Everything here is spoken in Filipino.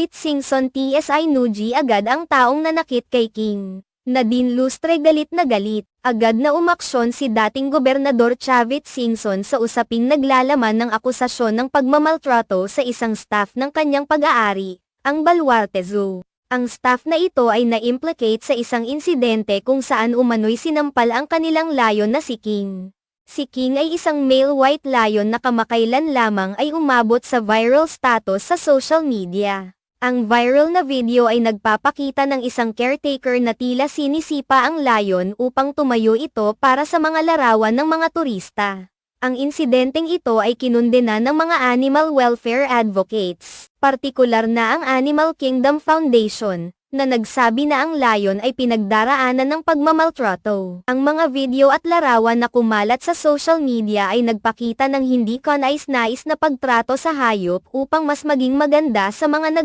Chavit Singson TSI Nuji agad ang taong nanakit kay King. Nadine Lustre galit na galit. Agad na umaksyon si dating Gobernador Chavit Singson sa usaping naglalaman ng akusasyon ng pagmamaltrato sa isang staff ng kanyang pag-aari, ang Baluarte Zoo. Ang staff na ito ay na-implicate sa isang insidente kung saan umano'y sinampal ang kanilang layon na si King. Si King ay isang male white lion na kamakailan lamang ay umabot sa viral status sa social media. Ang viral na video ay nagpapakita ng isang caretaker na tila sinisipa ang layon upang tumayo ito para sa mga larawan ng mga turista. Ang insidenteng ito ay kinundena ng mga animal welfare advocates, partikular na ang Animal Kingdom Foundation, na nagsabi na ang layon ay pinagdaraanan ng pagmamaltrato. Ang mga video at larawan na kumalat sa social media ay nagpakita ng hindi kanais-nais na pagtrato sa hayop upang mas maging maganda sa mga